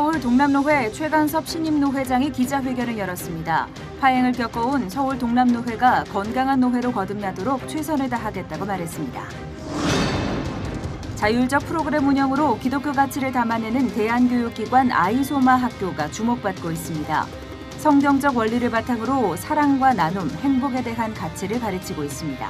서울 동남노회 최관섭 신임노회장이 기자회견을 열었습니다. 파행을 겪어온 서울 동남노회가 건강한 노회로 거듭나도록 최선을 다하겠다고 말했습니다. 자율적 프로그램 운영으로 기독교 가치를 담아내는 대한교육기관 아이소마 학교가 주목받고 있습니다. 성경적 원리를 바탕으로 사랑과 나눔, 행복에 대한 가치를 가르치고 있습니다.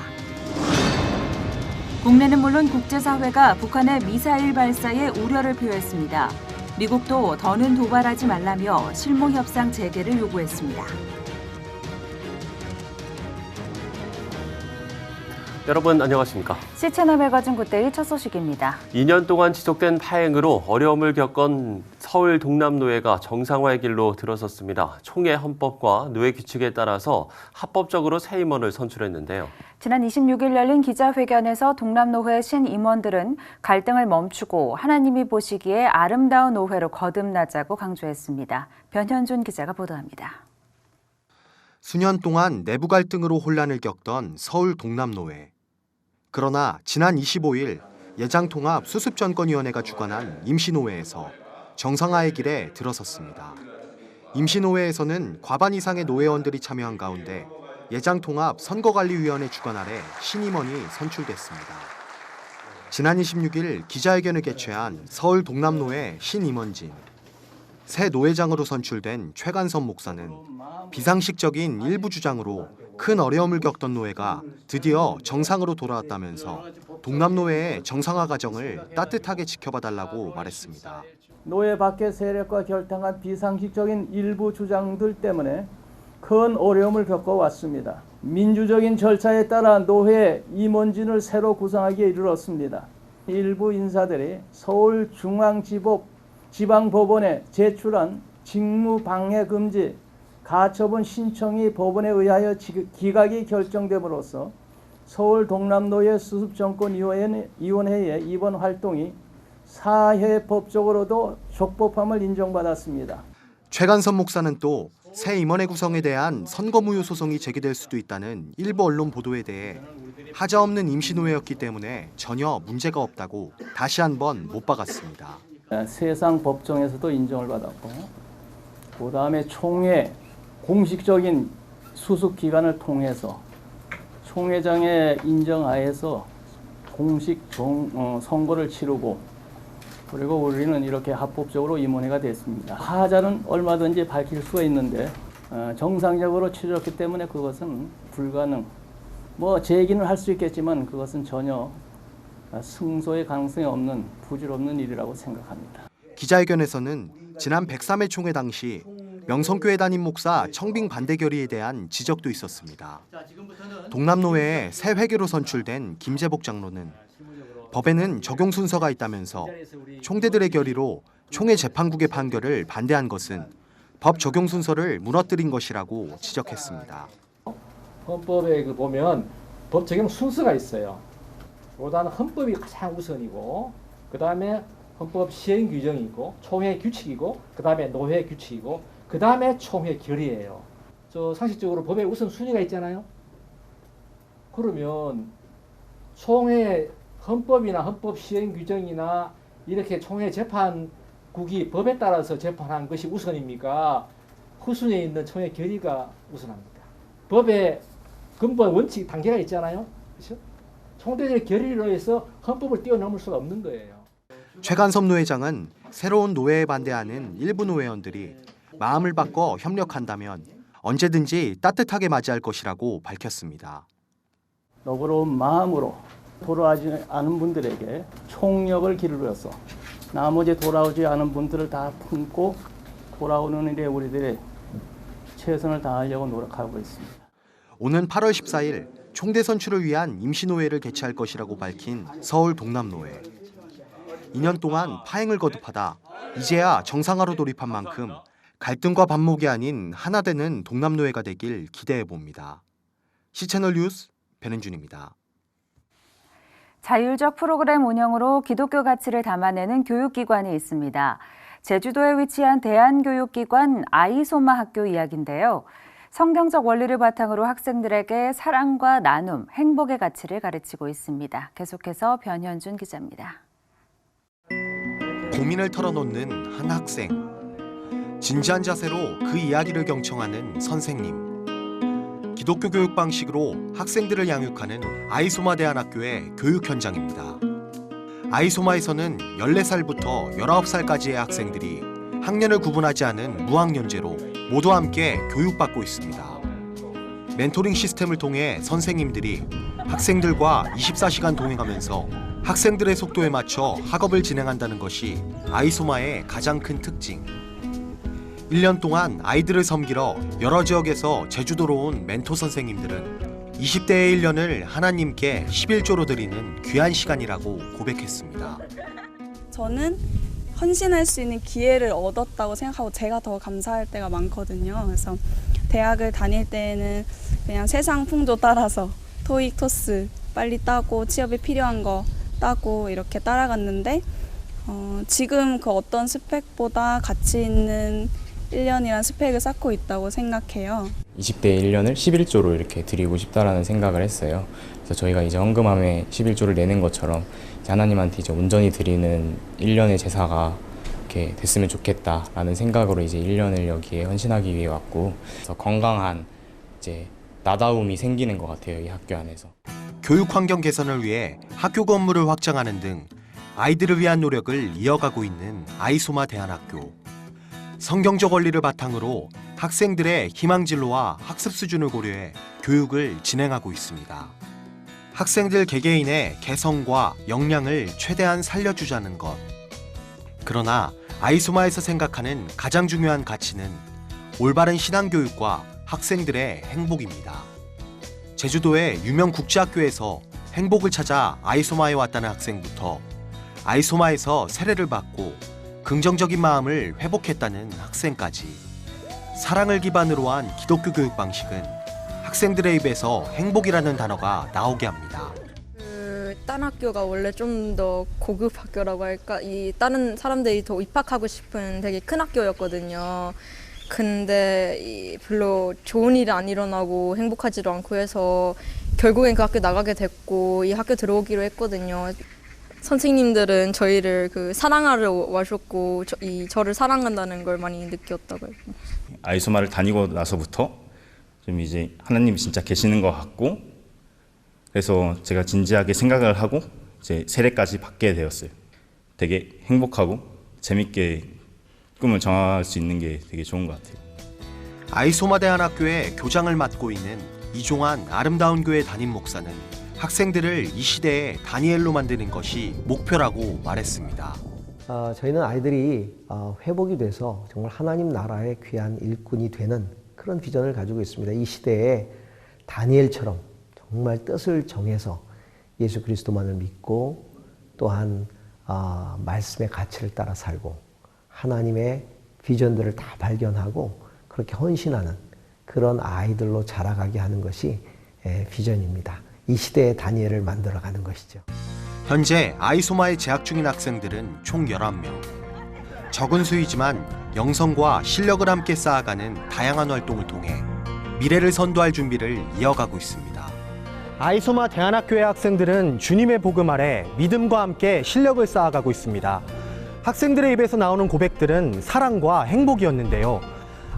국내는 물론 국제사회가 북한의 미사일 발사에 우려를 표했습니다. 미국도 더는 도발하지 말라며 실무 협상 재개를 요구했습니다. 여러분 안녕하십니까? C채널 매거진 굿데이 첫 소식입니다. 2년 동안 지속된 파행으로 어려움을 겪은 서울 동남노회가 정상화의 길로 들어섰습니다. 총회 헌법과 노회 규칙에 따라서 합법적으로 새 임원을 선출했는데요. 지난 26일 열린 기자회견에서 동남노회 신임원들은 갈등을 멈추고 하나님이 보시기에 아름다운 노회로 거듭나자고 강조했습니다. 변현준 기자가 보도합니다. 수년 동안 내부 갈등으로 혼란을 겪던 서울 동남노회. 그러나 지난 25일 예장통합 수습전권위원회가 주관한 임시노회에서 정상화의 길에 들어섰습니다. 임시노회에서는 과반 이상의 노회원들이 참여한 가운데 예장통합 선거관리위원회 주관 아래 신임원이 선출됐습니다. 지난 26일 기자회견을 개최한 서울 동남노회 신임원진. 새 노회장으로 선출된 최관섭 목사는 비상식적인 일부 주장으로 큰 어려움을 겪던 노회가 드디어 정상으로 돌아왔다면서 동남노회의 정상화 과정을 따뜻하게 지켜봐달라고 말했습니다. 노회 밖의 세력과 결탁한 비상식적인 일부 주장들 때문에 큰 어려움을 겪어왔습니다. 민주적인 절차에 따라 노회 임원진을 새로 구성하기에 이르렀습니다. 일부 인사들이 서울중앙지방법원에 제출한 직무방해금지 가처분 신청이 법원에 의하여 기각이 결정됨으로써 서울 동남노회 수습정권위원회의 이번 활동이 사회법적으로도 적법함을 인정받았습니다. 최관섭 목사는 또 새 임원회 구성에 대한 선거무효 소송이 제기될 수도 있다는 일부 언론 보도에 대해 하자없는 임시노회였기 때문에 전혀 문제가 없다고 다시 한번 못 박았습니다. 세상 법정에서도 인정을 받았고 그다음에 총회 공식적인 수습 기간을 통해서 총회장의 인정하에서 공식 선거를 치르고 그리고 우리는 이렇게 합법적으로 임원회가 됐습니다. 하자는 얼마든지 밝힐 수가 있는데 정상적으로 치렀기 때문에 그것은 불가능. 제기는 할 수 있겠지만 그것은 전혀 승소의 가능성이 없는 부질없는 일이라고 생각합니다. 기자회견에서는 지난 103회 총회 당시 명성교회 담임 목사 청빙 반대 결의에 대한 지적도 있었습니다. 동남노회의 새 회계로 선출된 김재복 장로는 법에는 적용 순서가 있다면서 총대들의 결의로 총회 재판국의 판결을 반대한 것은 법 적용 순서를 무너뜨린 것이라고 지적했습니다. 헌법에 보면 법 적용 순서가 있어요. 보다는 헌법이 가장 우선이고 그 다음에 헌법 시행 규정이고 총회 규칙이고 그 다음에 노회 규칙이고 그 다음에 총회 결의예요. 상식적으로 법에 우선 순위가 있잖아요. 그러면 총회 헌법이나 헌법 시행 규정이나 이렇게 총회 재판국이 법에 따라서 재판한 것이 우선입니까? 후순위에 있는 총회 결의가 우선합니다. 법에 근본 원칙 단계가 있잖아요. 그렇죠? 총대의 결의로 해서 헌법을 뛰어넘을 수가 없는 거예요. 최관섭 노회장은 새로운 노회에 반대하는 일부 노회원들이 마음을 바꿔 협력한다면 언제든지 따뜻하게 맞이할 것이라고 밝혔습니다. 너그러운 마음으로 돌아오지 않은 분들에게 총력을 기울여서 나머지 돌아오지 않은 분들을 다 품고 돌아오는 일에 우리들의 최선을 다하려고 노력하고 있습니다. 오는 8월 14일 총대 선출을 위한 임시노회를 개최할 것이라고 밝힌 서울 동남노회. 2년 동안 파행을 거듭하다 이제야 정상화로 돌입한 만큼 갈등과 반목이 아닌 하나 되는 동남노회가 되길 기대해 봅니다. C채널 뉴스 변현준입니다. 자율적 프로그램 운영으로 기독교 가치를 담아내는 교육기관이 있습니다. 제주도에 위치한 대한교육기관 아이소마 학교 이야기인데요. 성경적 원리를 바탕으로 학생들에게 사랑과 나눔, 행복의 가치를 가르치고 있습니다. 계속해서 변현준 기자입니다. 고민을 털어놓는 한 학생. 진지한 자세로 그 이야기를 경청하는 선생님. 기독교 교육 방식으로 학생들을 양육하는 아이소마 대안학교의 교육 현장입니다. 아이소마에서는 14살부터 19살까지의 학생들이 학년을 구분하지 않은 무학년제로 모두 함께 교육받고 있습니다. 멘토링 시스템을 통해 선생님들이 학생들과 24시간 동행하면서 학생들의 속도에 맞춰 학업을 진행한다는 것이 아이소마의 가장 큰 특징. 1년 동안 아이들을 섬기러 여러 지역에서 제주도로 온 멘토 선생님들은 20대의 1년을 하나님께 11조로 드리는 귀한 시간이라고 고백했습니다. 저는 헌신할 수 있는 기회를 얻었다고 생각하고 제가 더 감사할 때가 많거든요. 그래서 대학을 다닐 때는 그냥 세상 풍조 따라서 토익, 토스 빨리 따고 취업에 필요한 거 따고 이렇게 따라갔는데 지금 그 어떤 스펙보다 가치 있는 1년이란 스펙을 쌓고 있다고 생각해요. 20대의 1년을 11조로 이렇게 드리고 싶다라는 생각을 했어요. 그래서 저희가 이제 헌금함에 11조를 내는 것처럼 이제 하나님한테 이제 온전히 드리는 1년의 제사가 이렇게 됐으면 좋겠다라는 생각으로 이제 1년을 여기에 헌신하기 위해 왔고, 그래서 건강한 이제 나다움이 생기는 것 같아요, 이 학교 안에서. 교육 환경 개선을 위해 학교 건물을 확장하는 등 아이들을 위한 노력을 이어가고 있는 아이소마 대안학교. 성경적 원리를 바탕으로 학생들의 희망 진로와 학습 수준을 고려해 교육을 진행하고 있습니다. 학생들 개개인의 개성과 역량을 최대한 살려주자는 것. 그러나 아이소마에서 생각하는 가장 중요한 가치는 올바른 신앙교육과 학생들의 행복입니다. 제주도의 유명 국제학교에서 행복을 찾아 아이소마에 왔다는 학생부터 아이소마에서 세례를 받고 긍정적인 마음을 회복했다는 학생까지, 사랑을 기반으로 한 기독교 교육 방식은 학생들의 입에서 행복이라는 단어가 나오게 합니다. 딴 학교가 원래 좀 더 고급 학교라고 할까? 이 다른 사람들이 더 입학하고 싶은 되게 큰 학교였거든요. 근데 별로 좋은 일이 안 일어나고 행복하지도 않고 해서 결국엔 그 학교 나가게 됐고 이 학교 들어오기로 했거든요. 선생님들은 저희를 사랑하러 와줬고 저를 사랑한다는 걸 많이 느꼈다고요. 아이소마를 다니고 나서부터 좀 이제 하나님이 진짜 계시는 것 같고, 그래서 제가 진지하게 생각을 하고 이제 세례까지 받게 되었어요. 되게 행복하고 재밌게 꿈을 정할 수 있는 게 되게 좋은 것 같아요. 아이소마 대안학교의 교장을 맡고 있는 이종환 아름다운 교회 담임 목사는 학생들을 이 시대에 다니엘로 만드는 것이 목표라고 말했습니다. 저희는 아이들이 회복이 돼서 정말 하나님 나라의 귀한 일꾼이 되는 그런 비전을 가지고 있습니다. 이 시대에 다니엘처럼 정말 뜻을 정해서 예수 그리스도만을 믿고 또한 말씀의 가치를 따라 살고 하나님의 비전들을 다 발견하고 그렇게 헌신하는 그런 아이들로 자라가게 하는 것이 비전입니다. 이 시대의 다니엘을 만들어가는 것이죠. 현재 아이소마에 재학 중인 학생들은 총 11명. 적은 수이지만 영성과 실력을 함께 쌓아가는 다양한 활동을 통해 미래를 선도할 준비를 이어가고 있습니다. 아이소마 대안학교의 학생들은 주님의 복음 아래 믿음과 함께 실력을 쌓아가고 있습니다. 학생들의 입에서 나오는 고백들은 사랑과 행복이었는데요.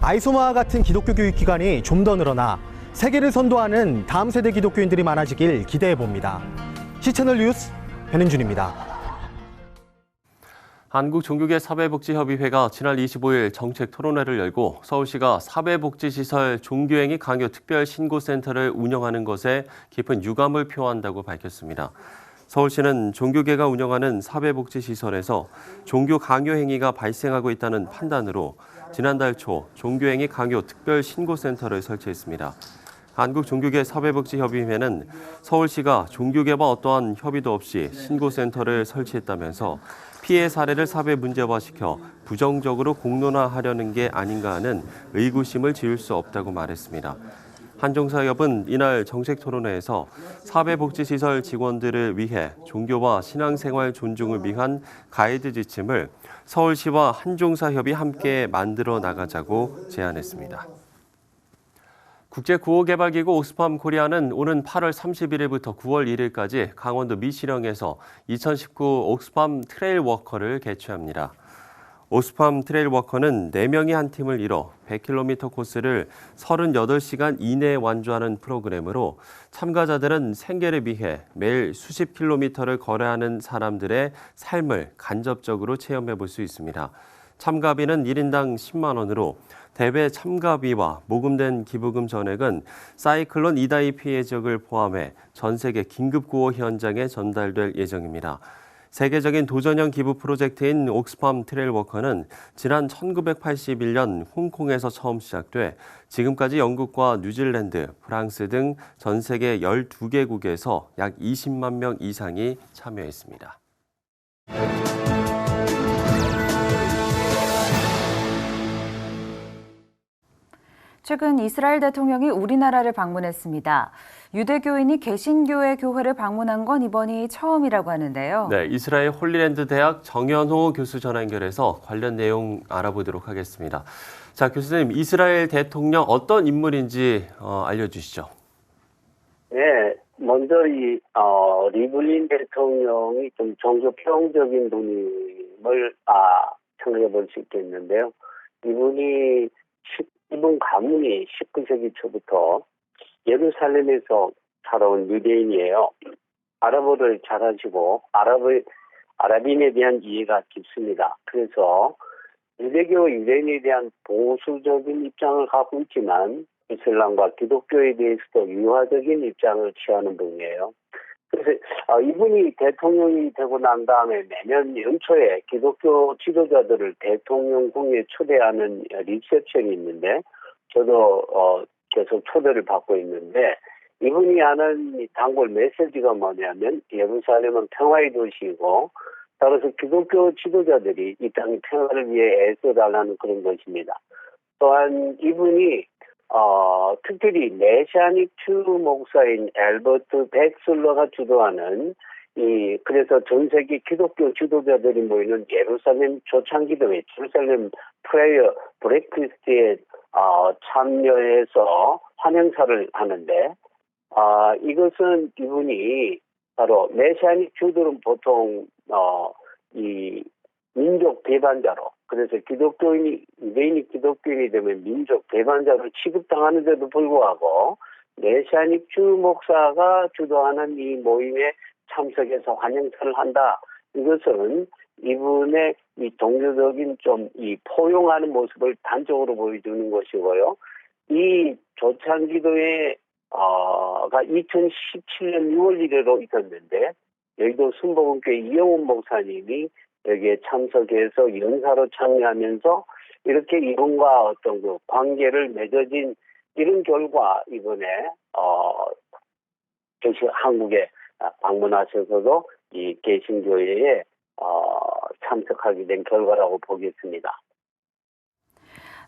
아이소마와 같은 기독교 교육기관이 좀 더 늘어나 세계를 선도하는 다음 세대 기독교인들이 많아지길 기대해 봅니다. 시채널 뉴스 변은준입니다. 한국종교계 사회복지협의회가 지난 25일 정책 토론회를 열고 서울시가 사회복지시설 종교행위 강요 특별신고센터를 운영하는 것에 깊은 유감을 표한다고 밝혔습니다. 서울시는 종교계가 운영하는 사회복지시설에서 종교 강요 행위가 발생하고 있다는 판단으로 지난달 초 종교행위 강요 특별신고센터를 설치했습니다. 한국종교계사회복지협의회는 서울시가 종교계와 어떠한 협의도 없이 신고센터를 설치했다면서 피해 사례를 사회 문제화시켜 부정적으로 공론화하려는 게 아닌가 하는 의구심을 지울 수 없다고 말했습니다. 한종사협은 이날 정책토론회에서 사회복지시설 직원들을 위해 종교와 신앙생활 존중을 위한 가이드 지침을 서울시와 한종사협이 함께 만들어 나가자고 제안했습니다. 국제구호개발기구 옥스팜 코리아는 오는 8월 31일부터 9월 1일까지 강원도 미시령에서 2019 옥스팜 트레일 워커를 개최합니다. 옥스팜 트레일워커는 4명이 한 팀을 이뤄 100km 코스를 38시간 이내에 완주하는 프로그램으로 참가자들은 생계를 위해 매일 수십 킬로미터를 걸어야 하는 사람들의 삶을 간접적으로 체험해 볼 수 있습니다. 참가비는 1인당 10만 원으로 대회 참가비와 모금된 기부금 전액은 사이클론 이다이 피해 지역을 포함해 전 세계 긴급구호 현장에 전달될 예정입니다. 세계적인 도전형 기부 프로젝트인 옥스팜 트레일워커는 지난 1981년 홍콩에서 처음 시작돼 지금까지 영국과 뉴질랜드, 프랑스 등 전 세계 12개국에서 약 20만 명 이상이 참여했습니다. 최근 이스라엘 대통령이 우리나라를 방문했습니다. 유대교인이 개신교의 교회를 방문한 건 이번이 처음이라고 하는데요. 네, 이스라엘 홀리랜드 대학 정연호 교수 전화 연결해서 관련 내용 알아보도록 하겠습니다. 자, 교수님, 이스라엘 대통령 어떤 인물인지 알려주시죠. 네, 먼저 리블린 대통령이 좀 종교평적인 분임을 생각해 볼 수 있겠는데요. 이분 가문이 19세기 초부터 예루살렘에서 살아온 유대인이에요. 아랍어를 잘하시고 아랍인에 대한 이해가 깊습니다. 그래서 유대교 유대인에 대한 보수적인 입장을 갖고 있지만 이슬람과 기독교에 대해서도 유화적인 입장을 취하는 분이에요. 그래서 이분이 대통령이 되고 난 다음에 매년 연초에 기독교 지도자들을 대통령궁에 초대하는 리셉션이 있는데 저도 계속 초대를 받고 있는데 이분이 하는 단골 메시지가 뭐냐면 예루살렘은 평화의 도시이고 따라서 기독교 지도자들이 이 땅의 평화를 위해 애써달라는 그런 것입니다. 또한 이분이 특별히 메시아닉 주 목사인 앨버트 백슬러가 주도하는 그래서 전 세계 기독교 지도자들이 모이는 예루살렘 초창기도회 예루살렘 프레이어 브레이크리스트에 참여해서 환영사를 하는데 이것은 이분이 바로 메시아닉 주들은 보통 이 민족 배반자로 그래서 유대인이 기독교인이 되면 민족 배반자로 취급당하는데도 불구하고 메시아닉 주 목사가 주도하는 이 모임에 참석해서 환영사를 한다. 이것은 이분의 이 종교적인 좀 이 포용하는 모습을 단적으로 보여주는 것이고요. 이 조창기도회가 2017년 6월 1일로 있었는데 여의도 순복음교회 이영훈 목사님이 여기에 참석해서 연사로 참여하면서 이렇게 이분과 어떤 그 관계를 맺어진 이런 결과 이번에 한국에 방문하셔서도 이 개신교회에 참석하게 된 결과라고 보겠습니다.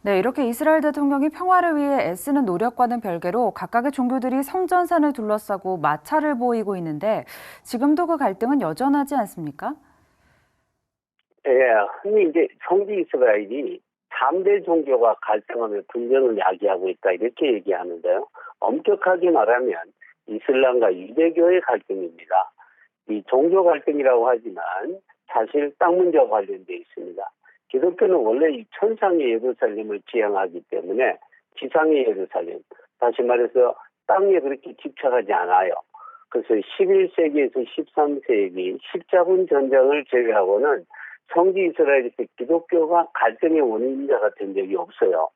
네, 이렇게 이스라엘 대통령이 평화를 위해 애쓰는 노력과는 별개로 각각의 종교들이 성전산을 둘러싸고 마찰을 보이고 있는데 지금도 그 갈등은 여전하지 않습니까? 예, 흔히 이제 성지 이스라엘이 3대 종교가 갈등하며 분쟁을 야기하고 있다 이렇게 얘기하는데요. 엄격하게 말하면 이슬람과 유대교의 갈등입니다. 이 종교 갈등이라고 하지만 사실 땅 문제와 관련되어 있습니다. 기독교는 원래 이 천상의 예루살렘을 지향하기 때문에 지상의 예루살렘, 다시 말해서 땅에 그렇게 집착하지 않아요. 그래서 11세기에서 13세기 십자군 전쟁을 제외하고는 성지 이스라엘에서 기독교가 갈등의 원인자가 된 적이 없어요.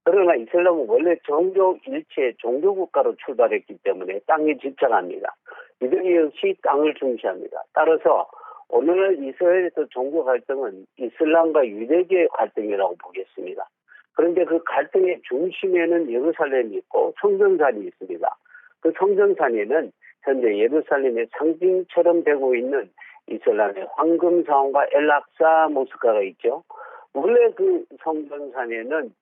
그러나 이슬람은 원래 종교 일체 종교 국가로 출발했기 때문에 땅에 집착합니다. 이들이 역시 땅을 중시합니다. 따라서 오늘날 이스라엘에서 종교 갈등은 이슬람과 유대교의 갈등이라고 보겠습니다. 그런데 그 갈등의 중심에는 예루살렘이 있고 성전산이 있습니다. 그 성전산에는 현재 예루살렘의 상징처럼 되고 있는 이슬람의 황금사원과 엘락사 모스크가 있죠. 원래 그 성전산에는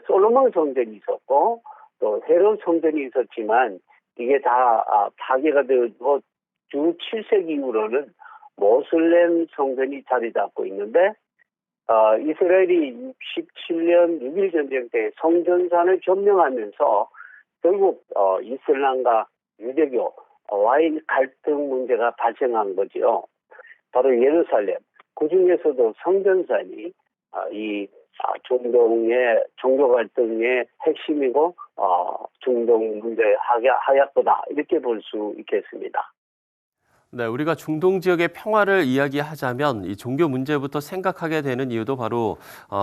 솔로몬 성전이 있었고 또 헤롯 성전이 있었지만 이게 다 파괴가 되고 주 7세기 이후로는 모슬렘 성전이 자리 잡고 있는데 이스라엘이 67년 6.1 전쟁 때 성전산을 점령하면서 결국 이슬람과 유대교와의 갈등 문제가 발생한 거죠. 바로 예루살렘. 그 중에서도 성전산이 이 중동의 종교 갈등의 핵심이고 중동 문제의 하약보다 이렇게 볼 수 있겠습니다. 네, 우리가 중동 지역의 평화를 이야기하자면 이 종교 문제부터 생각하게 되는 이유도 바로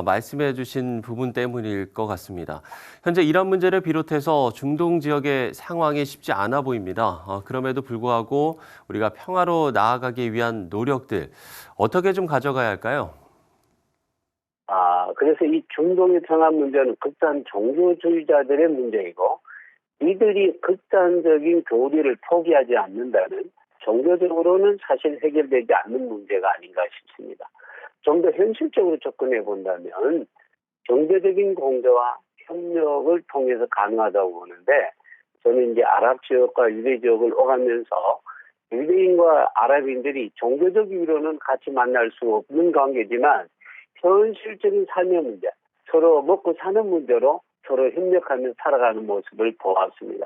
말씀해 주신 부분 때문일 것 같습니다. 현재 이란 문제를 비롯해서 중동 지역의 상황이 쉽지 않아 보입니다. 그럼에도 불구하고 우리가 평화로 나아가기 위한 노력들 어떻게 좀 가져가야 할까요? 그래서 이 중동의 평화 문제는 극단 종교주의자들의 문제이고 이들이 극단적인 교리를 포기하지 않는다는 종교적으로는 사실 해결되지 않는 문제가 아닌가 싶습니다. 좀 더 현실적으로 접근해 본다면 경제적인 공조와 협력을 통해서 가능하다고 보는데 저는 이제 아랍 지역과 유대 지역을 오가면서 유대인과 아랍인들이 종교적 이유로는 같이 만날 수 없는 관계지만 현실적인 삶의 문제, 서로 먹고 사는 문제로 서로 협력하며 살아가는 모습을 보았습니다.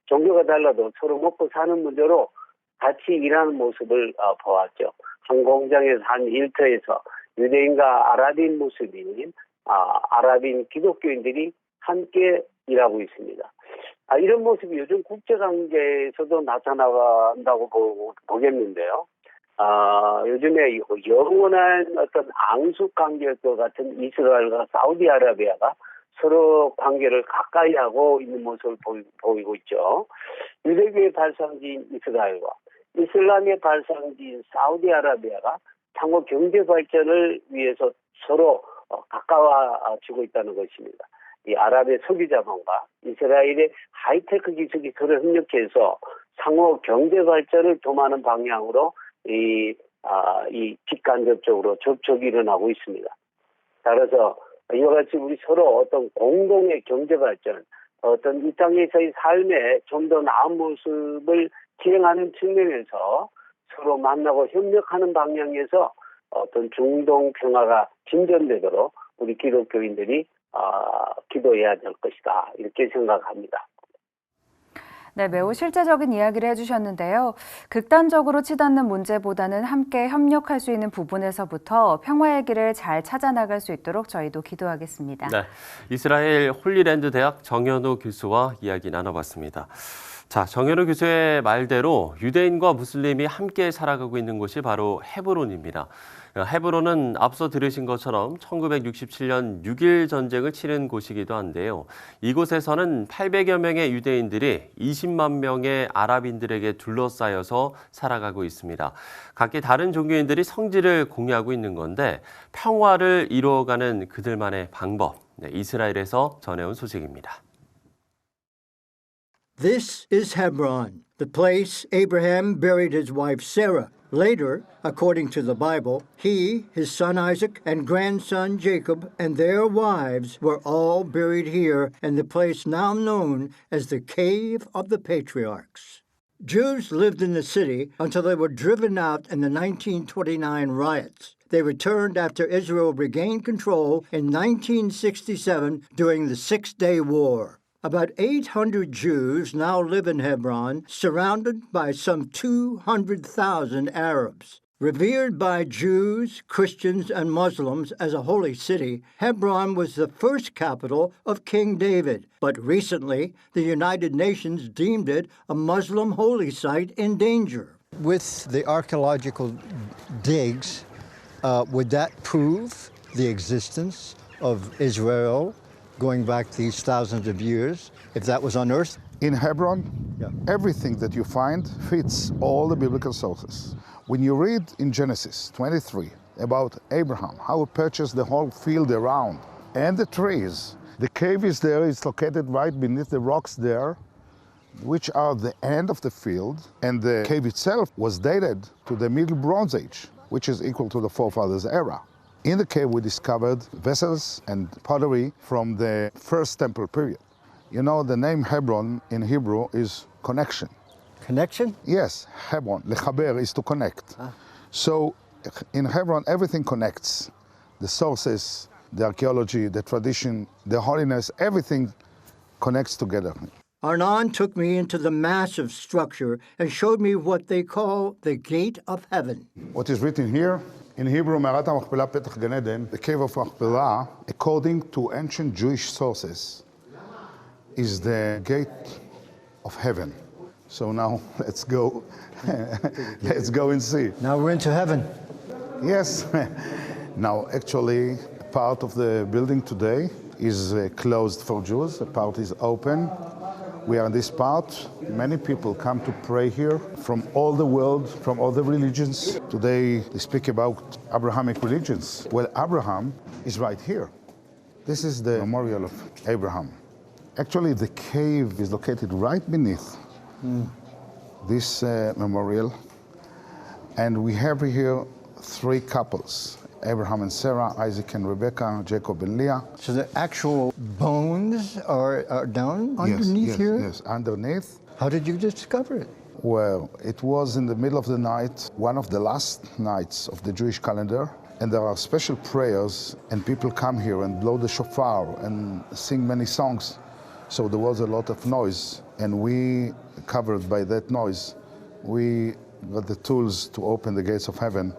종교가 달라도 서로 먹고 사는 문제로 같이 일하는 모습을 보았죠. 한 공장에서 한 일터에서 유대인과 아랍인 무슬림, 아랍인 기독교인들이 함께 일하고 있습니다. 이런 모습이 요즘 국제관계에서도 나타난다고 보겠는데요. 요즘에 영원한 어떤 앙숙관계일 것 같은 이스라엘과 사우디아라비아가 서로 관계를 가까이 하고 있는 모습을 보이고 있죠. 유대교의 발상지인 이스라엘과 이슬람의 발상지인 사우디아라비아가 상호 경제 발전을 위해서 서로 가까워지고 있다는 것입니다. 이 아랍의 석유 자본과 이스라엘의 하이테크 기술이 서로 협력해서 상호 경제 발전을 도모하는 방향으로 이 직간접적으로 접촉이 일어나고 있습니다. 따라서 이와 같이 우리 서로 어떤 공동의 경제 발전, 어떤 이 땅에서의 삶에 좀 더 나은 모습을 기행하는 측면에서 서로 만나고 협력하는 방향에서 어떤 중동 평화가 진전되도록 우리 기독교인들이 기도해야 될 것이다. 이렇게 생각합니다. 네, 매우 실제적인 이야기를 해주셨는데요. 극단적으로 치닫는 문제보다는 함께 협력할 수 있는 부분에서부터 평화의 길을 잘 찾아나갈 수 있도록 저희도 기도하겠습니다. 네, 이스라엘 홀리랜드 대학 정현우 교수와 이야기 나눠봤습니다. 자, 정현우 교수의 말대로 유대인과 무슬림이 함께 살아가고 있는 곳이 바로 헤브론입니다. 헤브론은 앞서 들으신 것처럼 1967년 6.1 전쟁을 치른 곳이기도 한데요. 이곳에서는 800여 명의 유대인들이 20만 명의 아랍인들에게 둘러싸여서 살아가고 있습니다. 각기 다른 종교인들이 성지를 공유하고 있는 건데 평화를 이루어가는 그들만의 방법, 이스라엘에서 전해온 소식입니다. This is Hebron, the place Abraham buried his wife Sarah. Later, according to the Bible, he, his son Isaac, and grandson Jacob and their wives were all buried here in the place now known as the Cave of the Patriarchs. Jews lived in the city until they were driven out in the 1929 riots. They returned after Israel regained control in 1967 during the Six-Day War. About 800 Jews now live in Hebron, surrounded by some 200,000 Arabs. Revered by Jews, Christians, and Muslims as a holy city, Hebron was the first capital of King David. But recently, the United Nations deemed it a Muslim holy site in danger. With the archaeological digs, would that prove the existence of Israel going back these thousands of years, if that was unearthed? In Hebron, everything that you find fits all the biblical sources. When you read in Genesis 23 about Abraham, how he purchased the whole field around and the trees, the cave is there, it's located right beneath the rocks there, which are the end of the field, and the cave itself was dated to the Middle Bronze Age, which is equal to the forefathers' era. In the cave we discovered vessels and pottery from the first temple period. You know, the name Hebron in Hebrew is connection. Connection? Yes, Hebron, lechaber is to connect. So in Hebron everything connects. The sources, the archaeology, the tradition, the holiness, everything connects together. Arnon took me into the massive structure and showed me what they call the Gate of Heaven. What is written here In Hebrew, מערת המכפלה, פתח גן עדן, the cave of Machpelah, according to ancient Jewish sources, is the gate of heaven. So now let's go, let's go and see. Now we're into heaven. Yes. Now, actually, part of the building today is closed for Jews. A part is open. We are in this part. Many people come to pray here from all the world, from all the religions. Today, they speak about Abrahamic religions. Well, Abraham is right here. This is the memorial of Abraham. Actually, the cave is located right beneath this memorial. And we have here 3 couples, Abraham and Sarah, Isaac and Rebecca, Jacob and Leah. So the actual bones are down underneath here? Yes, underneath. How did you discover it? Well, it was in the middle of the night, one of the last nights of the Jewish calendar, and there are special prayers, and people come here and blow the shofar and sing many songs. So there was a lot of noise, and we, covered by that noise, we got the tools to open the gates of heaven,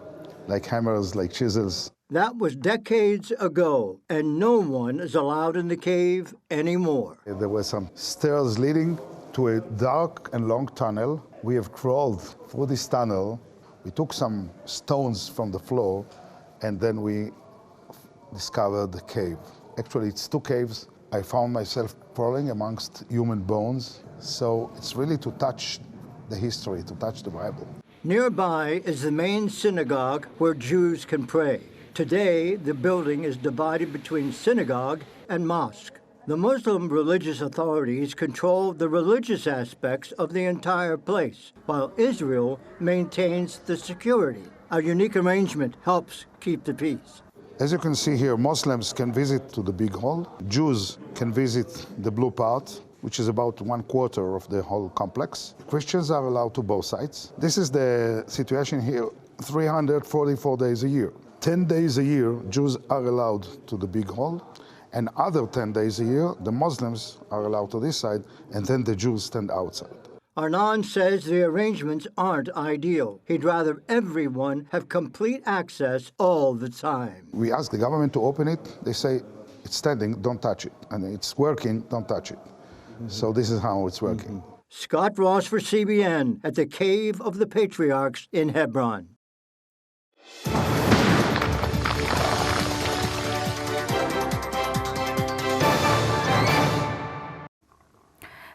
like hammers, like chisels. That was decades ago, and no one is allowed in the cave anymore. There were some stairs leading to a dark and long tunnel. We have crawled through this tunnel. We took some stones from the floor, and then we discovered the cave. Actually, it's 2 caves. I found myself crawling amongst human bones. So it's really to touch the history, to touch the Bible. Nearby is the main synagogue where Jews can pray. Today, the building is divided between synagogue and mosque. The Muslim religious authorities control the religious aspects of the entire place, while Israel maintains the security. A unique arrangement helps keep the peace. As you can see here, Muslims can visit to the big hall. Jews can visit the blue part, which is about 1/4 of the whole complex. Christians are allowed to both sides. This is the situation here, 344 days a year. 10 days a year, Jews are allowed to the big hall, and other 10 days a year, the Muslims are allowed to this side, and then the Jews stand outside. Arnan says the arrangements aren't ideal. He'd rather everyone have complete access all the time. We ask the government to open it. They say, it's standing, don't touch it. And it's working, don't touch it. So this is how it's working. Scott Ross for CBN at the Cave of the Patriarchs in Hebron.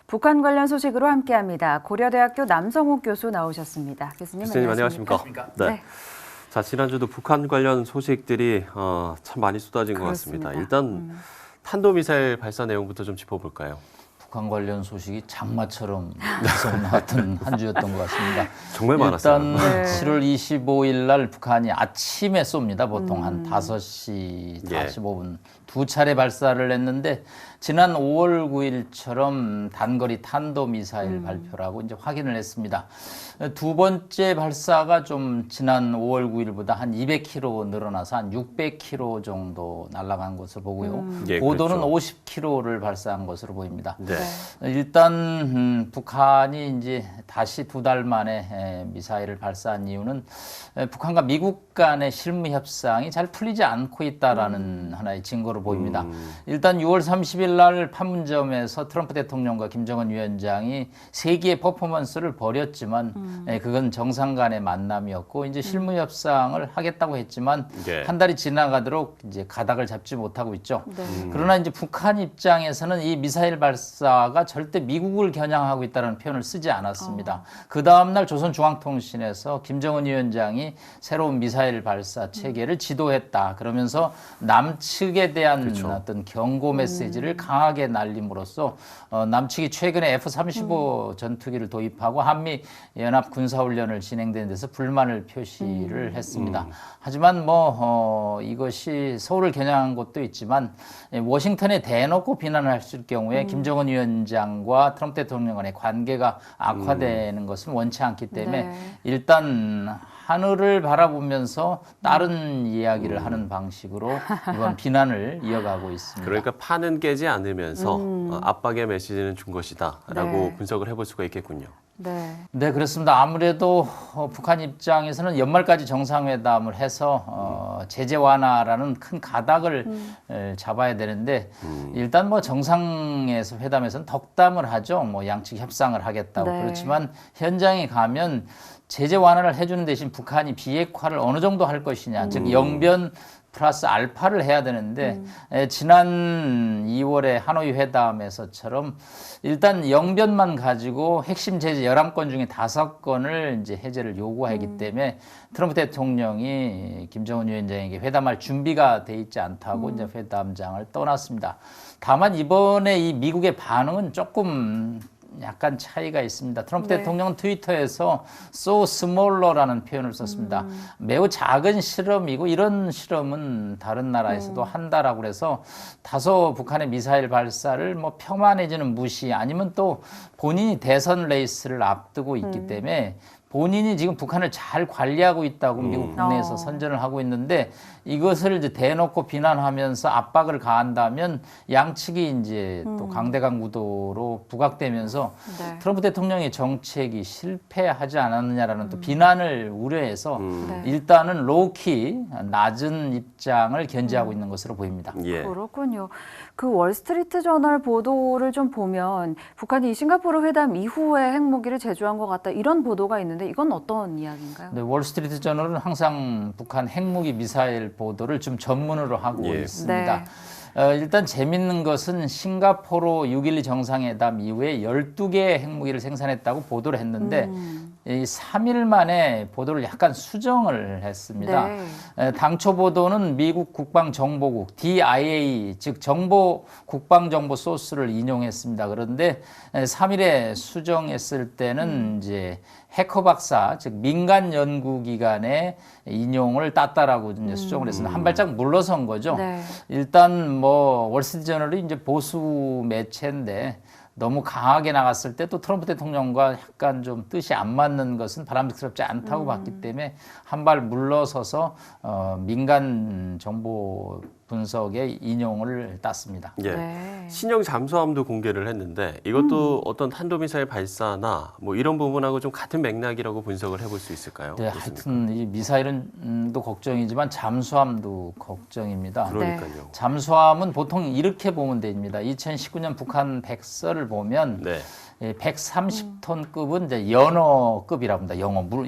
북한 관련 소식으로 함께합니다. 고려대학교 남성욱 교수 나오셨습니다. 교수님 안녕하십니까? 네. 자, 지난주도 북한 관련 소식들이 참 많이 쏟아진 것 같습니다. 일단 탄도미사일 발사 내용부터 좀 짚어볼까요? 북한 관련 소식이 장마처럼 계속 나왔던 한 주였던 것 같습니다. 정말 많았어요. 일단 7월 25일 날 북한이 아침에 쏩니다. 보통 한 5시 45분 2차례 발사를 했는데 지난 5월 9일처럼 단거리 탄도미사일 발표를 하고 이제 확인을 했습니다. 2번째 발사가 좀 지난 5월 9일보다 한 200km 늘어나서 한 600km 정도 날아간 것으로 보고요. 고도는 그렇죠. 50km를 발사한 것으로 보입니다. 일단 북한이 이제 다시 2달 만에 미사일을 발사한 이유는 북한과 미국 간의 실무 협상이 잘 풀리지 않고 있다라는 하나의 증거로 보입니다. 일단 6월 30일 날 판문점에서 트럼프 대통령과 김정은 위원장이 세기의 퍼포먼스를 벌였지만 그건 정상 간의 만남이었고 이제 실무 협상을 하겠다고 했지만 한 달이 지나가도록 이제 가닥을 잡지 못하고 있죠. 그러나 이제 북한 입장에서는 이 미사일 발사가 절대 미국을 겨냥하고 있다는 표현을 쓰지 않았습니다. 그 다음 날 조선중앙통신에서 김정은 위원장이 새로운 미사일 발사 체계를 지도했다. 그러면서 남측에 대한 어떤 경고 메시지를 강하게 날림으로써 남측이 최근에 F-35 전투기를 도입하고 한미 연합 군사훈련을 진행되는 데서 불만을 표시를 했습니다. 하지만 이것이 서울을 겨냥한 것도 있지만 워싱턴에 대놓고 비난을 했을 경우에 김정은 위원장과 트럼프 대통령 간의 관계가 악화되는 것은 원치 않기 때문에 일단 하늘을 바라보면서 다른 이야기를 하는 방식으로 이번 비난을 이어가고 있습니다. 그러니까 판은 깨지 않으면서 압박의 메시지는 준 것이다라고 분석을 해볼 수가 있겠군요. 네, 그렇습니다. 아무래도 북한 입장에서는 연말까지 정상회담을 해서 제재 완화라는 큰 가닥을 잡아야 되는데 일단 뭐 정상에서 회담에서는 덕담을 하죠. 뭐 양측 협상을 하겠다고. 그렇지만 현장에 가면 제재 완화를 해주는 대신 북한이 비핵화를 어느 정도 할 것이냐, 즉 영변 플러스 알파를 해야 되는데 지난 2월에 하노이 회담에서처럼 일단 영변만 가지고 핵심 제재 11건 중에 5건을 이제 해제를 요구하기 때문에 트럼프 대통령이 김정은 위원장에게 회담할 준비가 돼 있지 않다고 이제 회담장을 떠났습니다. 다만 이번에 이 미국의 반응은 조금 약간 차이가 있습니다. 트럼프 대통령은 트위터에서 so smaller라는 표현을 썼습니다. 매우 작은 실험이고 이런 실험은 다른 나라에서도 한다라고 그래서 다소 북한의 미사일 발사를 뭐 폄하 내지는 무시 아니면 또 본인이 대선 레이스를 앞두고 있기 때문에 본인이 지금 북한을 잘 관리하고 있다고 미국 국내에서 선전을 하고 있는데 이것을 이제 대놓고 비난하면서 압박을 가한다면 양측이 이제 또 강대강 구도로 부각되면서 트럼프 대통령의 정책이 실패하지 않았느냐라는 또 비난을 우려해서 일단은 로우키 낮은 입장을 견지하고 있는 것으로 보입니다. 그렇군요. 그 월스트리트 저널 보도를 좀 보면 북한이 싱가포르 회담 이후에 핵무기를 제조한 것 같다 이런 보도가 있는데 이건 어떤 이야기인가요? 네, 월스트리트 저널은 항상 북한 핵무기 미사일 보도를 좀 전문으로 하고 있습니다. 일단 재밌는 것은 싱가포르 6.12 정상회담 이후에 12개의 핵무기를 생산했다고 보도를 했는데 이 3일 만에 보도를 약간 수정을 했습니다. 당초 보도는 미국 국방정보국 DIA 즉 정보 국방정보 소스를 인용했습니다. 그런데 3일에 수정했을 때는 이제 해커 박사 즉 민간 연구기관의 인용을 땄다라고 이제 수정을 했습니다. 한 발짝 물러선 거죠. 일단 뭐 월스트리트저널이 이제 보수 매체인데 너무 강하게 나갔을 때 또 트럼프 대통령과 약간 좀 뜻이 안 맞는 것은 바람직스럽지 않다고 봤기 때문에 한 발 물러서서 민간 정보 분석의 인용을 땄습니다. 신형 잠수함도 공개를 했는데 이것도 어떤 탄도미사일 발사나 뭐 이런 부분하고 좀 같은 맥락이라고 분석을 해볼 수 있을까요? 네, 하여튼 이 미사일은 또 걱정이지만 잠수함도 걱정입니다. 그러니까요. 잠수함은 보통 이렇게 보면 됩니다. 2019년 북한 백서를 보면 130톤급은 이제 연어급이라고 합니다.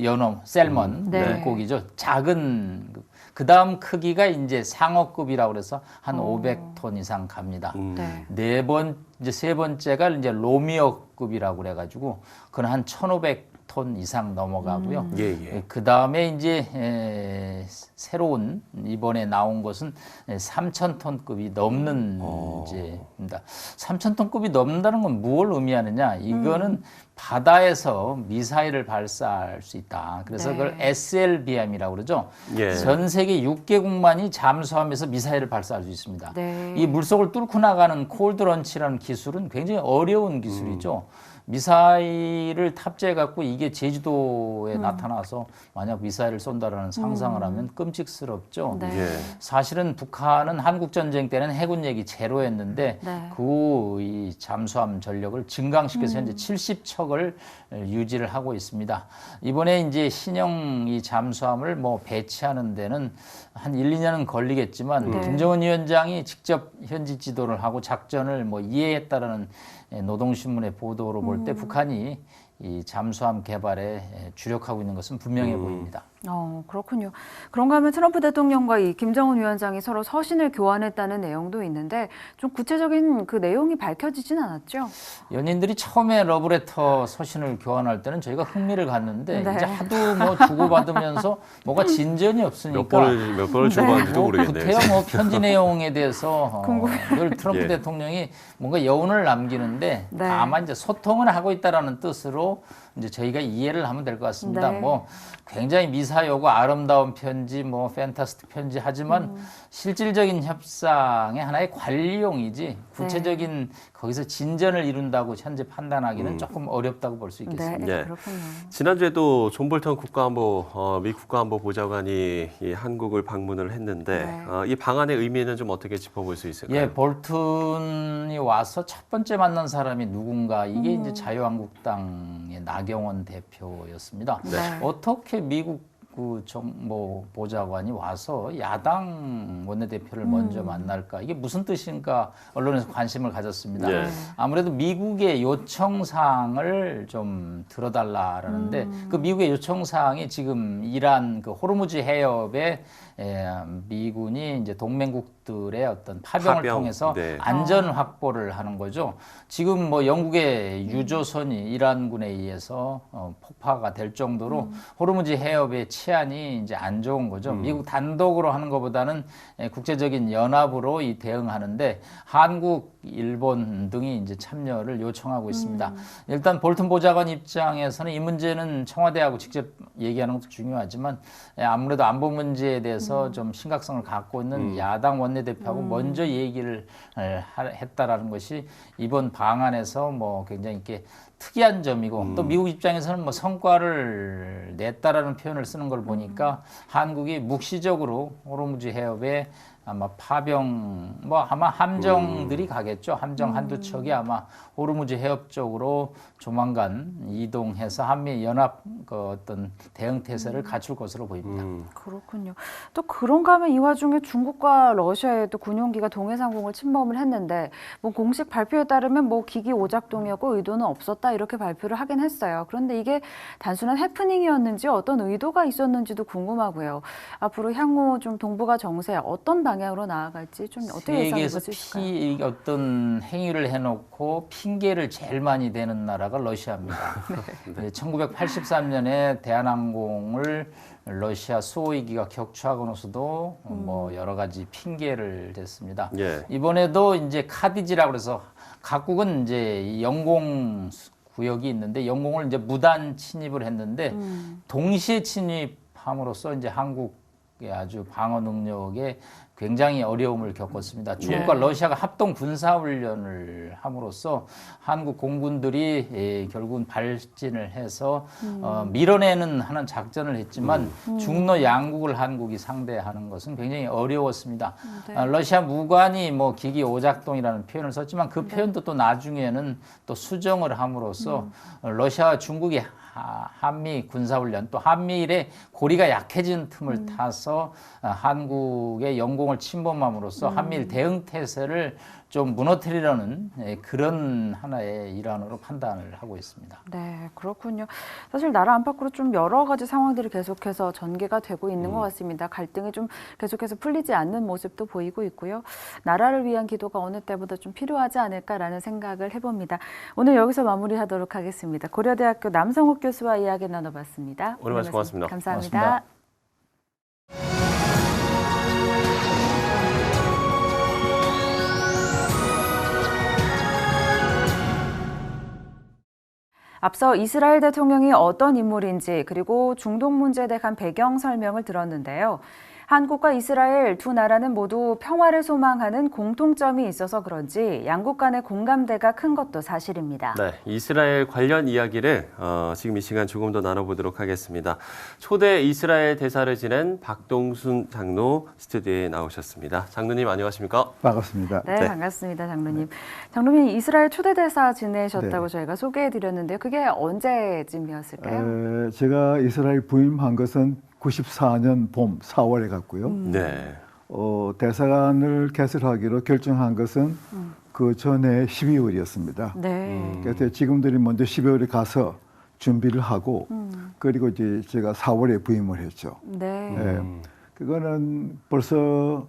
연어, 셀먼 물고기죠. 작은 그 다음 크기가 이제 상어급이라고 그래서 한 500톤 이상 갑니다. 이제 세 번째가 이제 로미어급이라고 그래가지고 그건 한 1,500톤 이상 넘어가고요. 그 다음에 이제 새로운 이번에 나온 것은 3,000톤급이 넘는 이제입니다. 3,000톤급이 넘는다는 건 뭘 의미하느냐? 이거는 바다에서 미사일을 발사할 수 있다. 그래서 그걸 SLBM이라고 그러죠. 전 세계 6개국만이 잠수함에서 미사일을 발사할 수 있습니다. 이 물속을 뚫고 나가는 콜드런치라는 기술은 굉장히 어려운 기술이죠. 미사일을 탑재해갖고 이게 제주도에 나타나서 만약 미사일을 쏜다라는 상상을 하면 끔찍스럽죠. 사실은 북한은 한국전쟁 때는 해군 얘기 제로였는데 그 후 이 잠수함 전력을 증강시켜서 현재 70척을 유지를 하고 있습니다. 이번에 이제 신형 이 잠수함을 뭐 배치하는 데는 한 1, 2년은 걸리겠지만 김정은 위원장이 직접 현지 지도를 하고 작전을 뭐 이해했다라는 노동신문의 보도로 볼 때 북한이 이 잠수함 개발에 주력하고 있는 것은 분명해 보입니다. 그렇군요. 그런가 하면 트럼프 대통령과 이 김정은 위원장이 서로 서신을 교환했다는 내용도 있는데 좀 구체적인 그 내용이 밝혀지진 않았죠? 연인들이 처음에 러브레터 서신을 교환할 때는 저희가 흥미를 갖는데 이제 하도 뭐 주고받으면서 뭐가 진전이 없으니까 몇 번을 주고받는지도 모르겠네요. 구태여 뭐 편지 내용에 대해서 늘 트럼프 대통령이 뭔가 여운을 남기는데 다만 이제 소통을 하고 있다라는 뜻으로 이제 저희가 이해를 하면 될 것 같습니다. 뭐 굉장히 미사여고 아름다운 편지, 뭐 팬타스틱 편지 하지만 실질적인 협상의 하나의 관리용이지 구체적인 거기서 진전을 이룬다고 현재 판단하기는 조금 어렵다고 볼 수 있겠습니다. 그렇군요. 지난주에도 존 볼턴 미 국가안보 보좌관이 이 한국을 방문을 했는데 이 방안의 의미는 좀 어떻게 짚어볼 수 있을까요? 볼턴이 와서 첫 번째 만난 사람이 누군가 이게 이제 자유한국당의 나경원 대표였습니다. 네. 어떻게 미국 그 정보 보좌관이 와서 야당 원내대표를 먼저 만날까? 이게 무슨 뜻인가? 언론에서 관심을 가졌습니다. 네. 아무래도 미국의 요청사항을 좀 들어달라라는데 그 미국의 요청사항이 지금 이란 그 호르무즈 해협에 미군이 이제 동맹국들의 어떤 파병을 통해서 네. 안전 확보를 하는 거죠. 지금 뭐 영국의 유조선이 이란군에 의해서 폭파가 될 정도로 호르무즈 해협의 치안이 이제 안 좋은 거죠. 미국 단독으로 하는 것보다는 국제적인 연합으로 이 대응하는데 한국, 일본 등이 이제 참여를 요청하고 있습니다. 일단 볼튼 보좌관 입장에서는 이 문제는 청와대하고 직접 얘기하는 것도 중요하지만 아무래도 안보 문제에 대해서 좀 심각성을 갖고 있는 야당 원내대표하고 먼저 얘기를 했다라는 것이 이번 방안에서 뭐 굉장히 이렇게 특이한 점이고 또 미국 입장에서는 뭐 성과를 냈다라는 표현을 쓰는 걸 보니까 한국이 묵시적으로 호르무즈 해협에 아마 파병 뭐 아마 함정들이 가겠죠. 함정 한두 척이 아마 호르무즈 해협 쪽으로 조만간 이동해서 한미 연합 그 어떤 대응 태세를 갖출 것으로 보입니다. 그렇군요. 또 그런가 하면 이 와중에 중국과 러시아에도 군용기가 동해상공을 침범을 했는데 뭐 공식 발표에 따르면 뭐 기기 오작동이었고 의도는 없었다 이렇게 발표를 하긴 했어요. 그런데 이게 단순한 해프닝이었는지 어떤 의도가 있었는지도 궁금하고요. 앞으로 향후 좀 동북아 정세 어떤 방향으로 나아갈지 좀 어떻게 예상해 볼 수 있을까요? 어떤 행위를 해놓고 핑계를 제일 많이 대는 나라가 러시아입니다. 네. 1983년에 대한항공을 러시아 수호위기가 격추하고 나서도 뭐 여러 가지 핑계를 댔습니다. 예. 이번에도 이제 카디지라고 해서 각국은 이제 영공 구역이 있는데 영공을 이제 무단 침입을 했는데 동시에 침입함으로써 이제 한국의 아주 방어 능력에 굉장히 어려움을 겪었습니다. 중국과 러시아가 합동 군사훈련을 함으로써 한국 공군들이 결국은 발진을 해서 밀어내는 하는 작전을 했지만 중러 양국을 한국이 상대하는 것은 굉장히 어려웠습니다. 러시아 무관이 뭐 기기 오작동이라는 표현을 썼지만 그 표현도 또 나중에는 또 수정을 함으로써 러시아와 중국이 한미 군사훈련 또 한미일의 고리가 약해진 틈을 타서 한국의 영공을 침범함으로써 한미일 대응 태세를 좀 무너뜨리려는 그런 하나의 일환으로 판단을 하고 있습니다. 네, 그렇군요. 사실 나라 안팎으로 좀 여러 가지 상황들이 계속해서 전개가 되고 있는 것 같습니다. 갈등이 좀 계속해서 풀리지 않는 모습도 보이고 있고요. 나라를 위한 기도가 어느 때보다 좀 필요하지 않을까라는 생각을 해봅니다. 오늘 여기서 마무리하도록 하겠습니다. 고려대학교 남성욱 교수와 이야기 나눠봤습니다. 오늘 말씀 고맙습니다. 감사합니다. 고맙습니다. 앞서 이스라엘 대통령이 어떤 인물인지 그리고 중동 문제에 대한 배경 설명을 들었는데요. 한국과 이스라엘 두 나라는 모두 평화를 소망하는 공통점이 있어서 그런지 양국 간의 공감대가 큰 것도 사실입니다. 네, 이스라엘 관련 이야기를 지금 이 시간 조금 더 나눠보도록 하겠습니다. 초대 이스라엘 대사를 지낸 박동순 장로 스튜디오에 나오셨습니다. 장로님 안녕하십니까? 반갑습니다. 네, 반갑습니다, 장로님. 장로님 이스라엘 초대 대사 지내셨다고 저희가 소개해드렸는데요. 그게 언제쯤이었을까요? 제가 이스라엘 부임한 것은 94년 봄 4월에 갔고요. 네. 대사관을 개설하기로 결정한 것은 그 전에 12월이었습니다. 네. 그래서 지금들이 먼저 12월에 가서 준비를 하고 그리고 이제 제가 4월에 부임을 했죠. 네. 그거는 벌써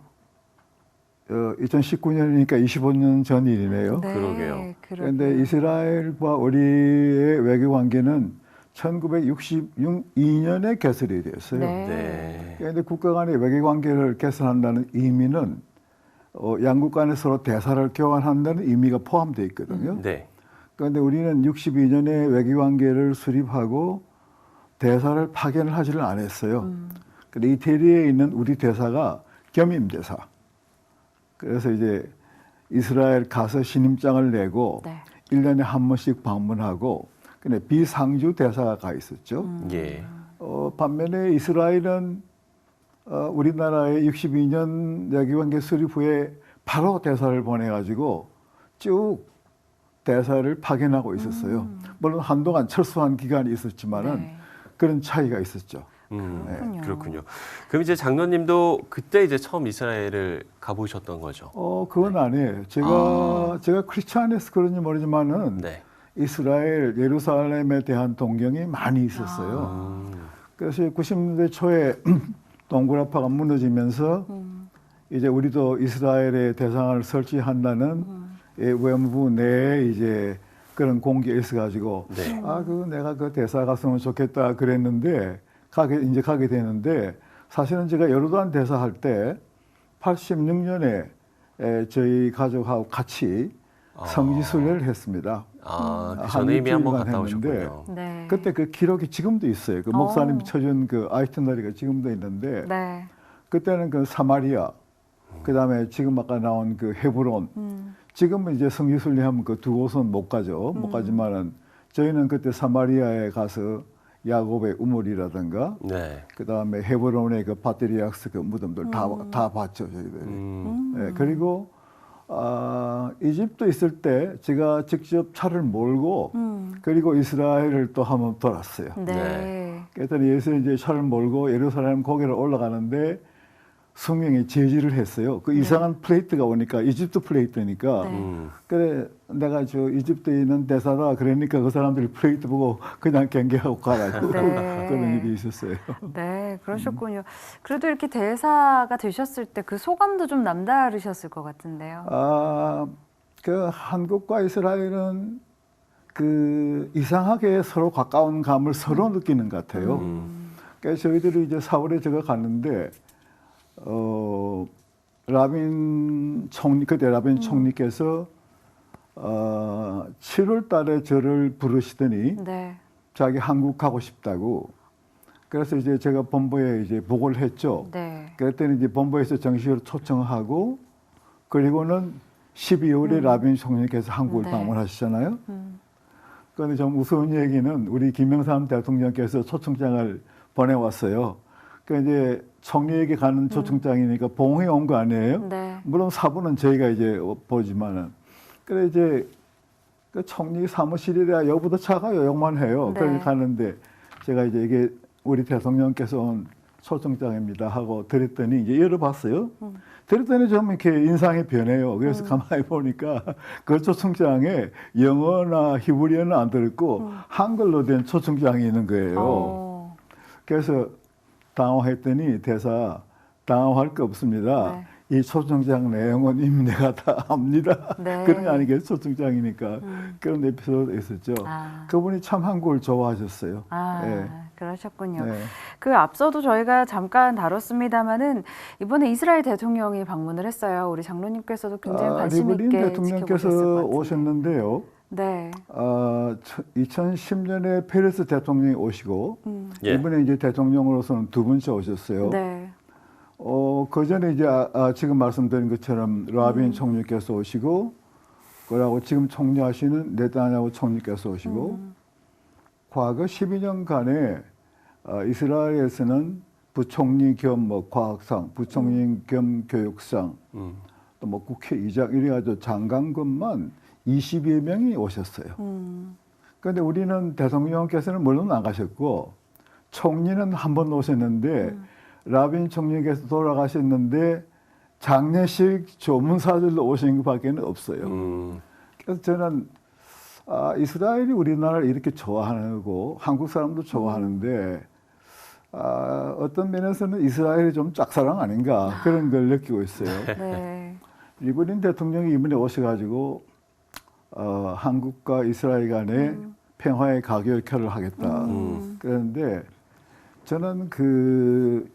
2019년이니까 25년 전 일이네요. 네. 그러게요. 그런데 이스라엘과 우리의 외교 관계는 1962년에 개설이 됐어요. 네. 그런데 국가 간의 외교 관계를 개설한다는 의미는 양국 간에 서로 대사를 교환한다는 의미가 포함되어 있거든요. 네. 그런데 우리는 62년에 외교 관계를 수립하고 대사를 파견을 하지를 않았어요. 근데 이태리에 있는 우리 대사가 겸임 대사. 그래서 이제 이스라엘 가서 신임장을 내고 1년에 한 번씩 방문하고 근데 비상주 대사가 가 있었죠. 예. 반면에 이스라엘은 우리나라의 62년 외교관계 수립 후에 바로 대사를 보내가지고 쭉 대사를 파견하고 있었어요. 물론 한동안 철수한 기간이 있었지만은 네. 그런 차이가 있었죠. 그렇군요. 그럼 이제 장로님도 그때 이제 처음 이스라엘을 가보셨던 거죠? 그건 아니에요. 제가 크리스찬에서 그런지 모르지만은 네. 이스라엘, 예루살렘에 대한 동경이 많이 있었어요. 그래서 90년대 초에 동굴아파가 무너지면서 이제 우리도 이스라엘의 대상을 설치한다는 외무부 내에 이제 그런 공기가 있어가지고 네. 내가 그 대사 갔으면 좋겠다 그랬는데 이제 가게 되는데 사실은 제가 요르단 대사 할 때 86년에 저희 가족하고 같이 성지순례를 했습니다. 그 전에 이미 한번 갔다 했는데 오셨군요. 네. 그때 그 기록이 지금도 있어요. 그 목사님이 쳐준 그 아이트너리가 지금도 있는데 네. 그때는 그 사마리아, 그 다음에 지금 아까 나온 그 헤브론, 지금은 이제 성지순례하면 그 두 곳은 못 가죠. 못 가지만은 저희는 그때 사마리아에 가서 야곱의 우물이라든가, 네. 그 다음에 헤브론의 그 파트리악스 그 무덤들 다 봤죠 저희들이. 네, 그리고 이집트 있을 때 제가 직접 차를 몰고 그리고 이스라엘을 또 한번 돌았어요. 네. 그랬더니 예수는 이제 차를 몰고 예루살렘 고개를 올라가는데 성령이 제지를 했어요. 그 이상한 플레이트가 오니까 이집트 플레이트니까 그래 내가 저 이집트에 있는 대사다 그러니까 그 사람들이 플레이트 보고 그냥 경계하고 가라고 그런 일이 있었어요. 네, 그러셨군요. 그래도 이렇게 대사가 되셨을 때 그 소감도 좀 남다르셨을 것 같은데요. 그 한국과 이스라엘은 그 이상하게 서로 가까운 감을 서로 느끼는 것 같아요. 그래서 저희들이 이제 4월에 제가 갔는데 라빈 총리 그때 라빈 총리께서 7월 달에 저를 부르시더니 네. 자기 한국 가고 싶다고. 그래서 이제 제가 본부에 이제 보고를 했죠. 네. 그랬더니 이제 본부에서 정식으로 초청하고 그리고는 12월에 라빈 총리께서 한국을 네. 방문하시잖아요. 그런데 좀 무서운 얘기는 우리 김영삼 대통령께서 초청장을 보내왔어요. 그러니까 이제 총리에게 가는 초청장이니까 봉해 온 거 아니에요? 네. 물론 사부는 저희가 이제 보지만은. 그래 이제 그 총리 사무실이라 여기보다 차가요. 욕만 해요. 네. 그래서 가는데 제가 이제 이게 우리 대통령께서 온 초청장입니다 하고 드렸더니 이제 열어봤어요. 드렸더니 좀 이렇게 인상이 변해요. 그래서 가만히 보니까 그 초청장에 영어나 히브리어는 안 들었고 한글로 된 초청장이 있는 거예요. 그래서 당황했더니 대사 당황할 거 없습니다. 네. 이 초청장 내용은 이미 내가 다 압니다. 네. 그런 게 아니겠어요. 초청장이니까. 그런 에피소드가 있었죠. 그분이 참 한국을 좋아하셨어요. 네. 그러셨군요. 네. 그 앞서도 저희가 잠깐 다뤘습니다마는 이번에 이스라엘 대통령이 방문을 했어요. 우리 장로님께서도 굉장히 관심 리브린 있게 대통령께서 지켜보셨을 것 같은데. 오셨는데요. 네. 2010년에 페레스 대통령이 오시고 이번에 이제 대통령으로서는 두 번째 오셨어요. 네. 그 전에 이제 지금 말씀드린 것처럼 라빈 총리께서 오시고 그러고 지금 총리하시는 네타냐후 총리께서 오시고 과거 12년간에 이스라엘에서는 부총리 겸 뭐 과학상, 부총리 겸 교육상, 또 뭐 국회의장 이래가지고 장관급만 20여 명이 오셨어요. 그런데 우리는 대통령께서는 물론 안 가셨고 총리는 한 번 오셨는데 라빈 총리께서 돌아가셨는데 장례식 조문사들로 오신 것밖에는 없어요. 그래서 저는 이스라엘이 우리나라를 이렇게 좋아하고 한국 사람도 좋아하는데 어떤 면에서는 이스라엘이 좀 짝사랑 아닌가 그런 걸 느끼고 있어요. 네. 리브린 대통령이 이번에 오셔가지고 한국과 이스라엘 간의 평화의 가결표를 하겠다. 그런데 저는 그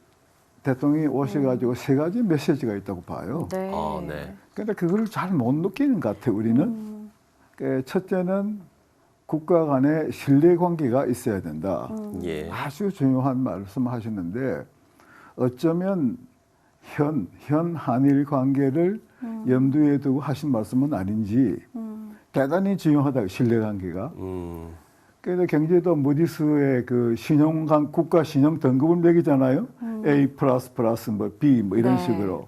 대통령이 오셔가지고 세 가지 메시지가 있다고 봐요. 네. 네. 그런데 그걸 잘 못 느끼는 것 같아요. 우리는. 첫째는 국가 간의 신뢰관계가 있어야 된다. 예. 아주 중요한 말씀하셨는데 어쩌면 현 한일 관계를 염두에 두고 하신 말씀은 아닌지 대단히 중요하다. 신뢰관계가. 그래서 경제도 무디스의 그 국가 신용 등급을 매기잖아요. A++, 뭐 B 뭐 이런 네. 식으로.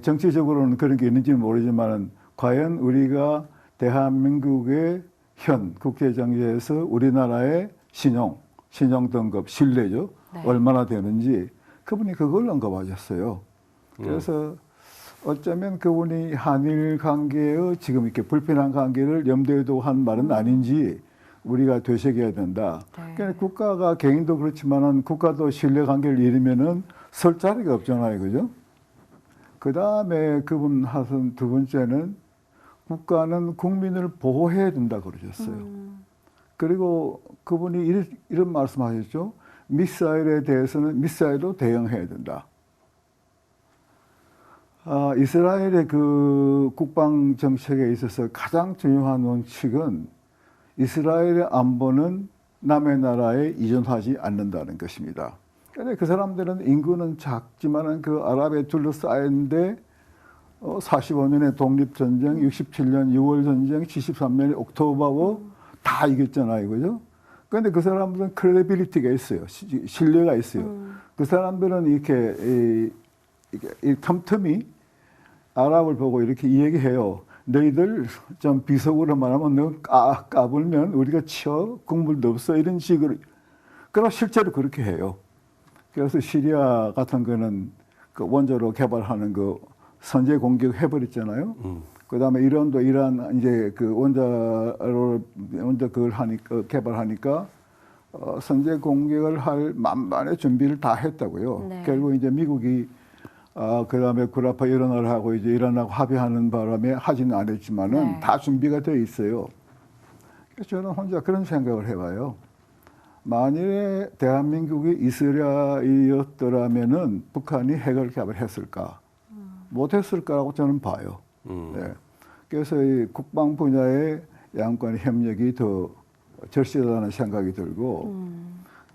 정치적으로는 그런 게 있는지는 모르지만 과연 우리가 대한민국의 현 국제정세에서 우리나라의 신용 등급, 신뢰죠. 네. 얼마나 되는지 그분이 그걸 언급하셨어요. 그래서 어쩌면 그분이 한일 관계의 지금 이렇게 불편한 관계를 염두에 두고 한 말은 아닌지 우리가 되새겨야 된다. 네. 그러니까 국가가 개인도 그렇지만은 국가도 신뢰 관계를 잃으면은 설 자리가 없잖아요, 그죠? 그 다음에 그분 하신 두 번째는 국가는 국민을 보호해야 된다 그러셨어요. 그리고 그분이 이런 말씀하셨죠. 미사일에 대해서는 미사일로 대응해야 된다. 이스라엘의 그 국방 정책에 있어서 가장 중요한 원칙은 이스라엘의 안보는 남의 나라에 이전하지 않는다는 것입니다. 그런데 그 사람들은 인구는 작지만은 그 아랍에 둘러싸였는데 45년의 독립전쟁, 67년 6월 전쟁, 73년의 옥토버하고 다 이겼잖아요, 그죠? 그런데 그 사람들은 크레디빌리티가 있어요, 신뢰가 있어요. 그 사람들은 이렇게 틈틈이 아랍을 보고 이렇게 이야기해요. 너희들 좀 비속어로 말하면 너 까불면 우리가 치어 국물도 없어 이런 식으로. 그러나 실제로 그렇게 해요. 그래서 시리아 같은 거는 그 원자로 개발하는 그 선제 공격 해버렸잖아요. 그다음에 이란도 이제 그 원자로 그걸 하니까 개발하니까 선제 공격을 할 만반의 준비를 다 했다고요. 네. 결국 이제 미국이 그다음에 구라파 여러 나라하고 이제 이란하고 합의하는 바람에 하지는 않았지만은 네. 다 준비가 되어 있어요. 그래서 저는 혼자 그런 생각을 해봐요. 만일에 대한민국이 이스라엘이었더라면은 북한이 핵을 개발했을까? 못했을까라고 저는 봐요. 네. 그래서 이 국방 분야의 양권의 협력이 더 절실하다는 생각이 들고,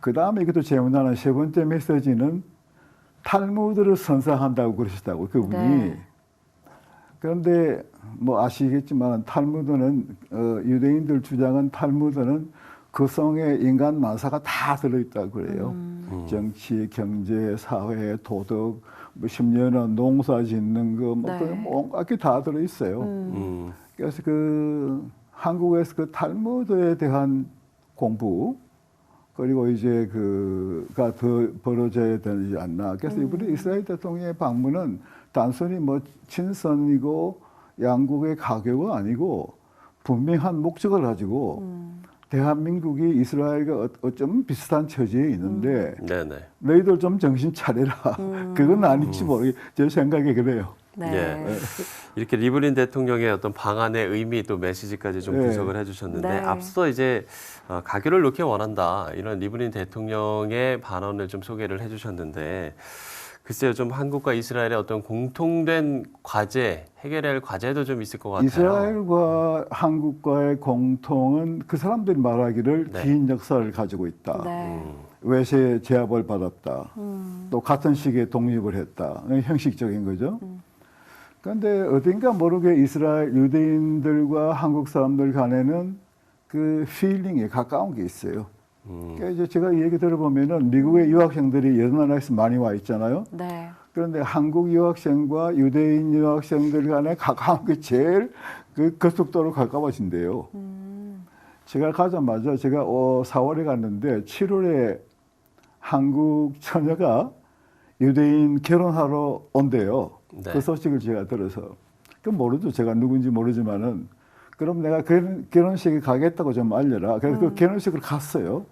그 다음에 이것도 재미나는 세 번째 메시지는 탈무드를 선사한다고 그러셨다고 그분이. 네. 그런데 뭐 아시겠지만 탈무드는 유대인들 주장은 탈무드는 그성의 인간 만사가 다 들어있다고 그래요. 정치, 경제, 사회, 도덕, 뭐 심지어는 농사 짓는 거, 뭐 네. 온갖 게 다 들어있어요. 그래서 그 한국에서 그 탈무드에 대한 공부 그리고 이제 그가 더 벌어져야 되지 않나. 그래서 이번에 이스라엘 대통령의 방문은 단순히 뭐 친선이고 양국의 가교가 아니고 분명한 목적을 가지고 대한민국이 이스라엘과 어쩌면 비슷한 처지에 있는데 너희들 좀 정신 차려라. 그건 아닐지 모르겠어요. 제 생각에 그래요. 네. 예. 이렇게 리브린 대통령의 어떤 방안의 의미 또 메시지까지 좀 네. 분석을 해주셨는데 네. 앞서 이제 가교를 놓기 원한다 이런 리브린 대통령의 발언을 좀 소개를 해주셨는데 글쎄요 좀 한국과 이스라엘의 어떤 공통된 과제 해결해야 할 과제도 좀 있을 것 같아요. 이스라엘과 한국과의 공통은 그 사람들이 말하기를 긴 역사를 가지고 있다. 네. 외세 제압을 받았다. 또 같은 시기에 독립을 했다. 형식적인 거죠. 그런데 어딘가 모르게 이스라엘 유대인들과 한국 사람들 간에는 그 필링에 가까운 게 있어요. 그러니까 이제 제가 이 얘기 들어보면은 미국의 유학생들이 여러 나라에서 많이 와 있잖아요. 네. 그런데 한국 유학생과 유대인 유학생들 간에 가까운 게 제일 그 속도로 가까워진대요. 제가 가자마자 제가 4월에 갔는데 7월에 한국 처녀가 유대인 결혼하러 온대요. 네. 그 소식을 제가 들어서. 그럼 모르죠. 제가 누군지 모르지만은 그럼 내가 결혼식에 가겠다고 좀 알려라. 그래서 그 결혼식을 갔어요.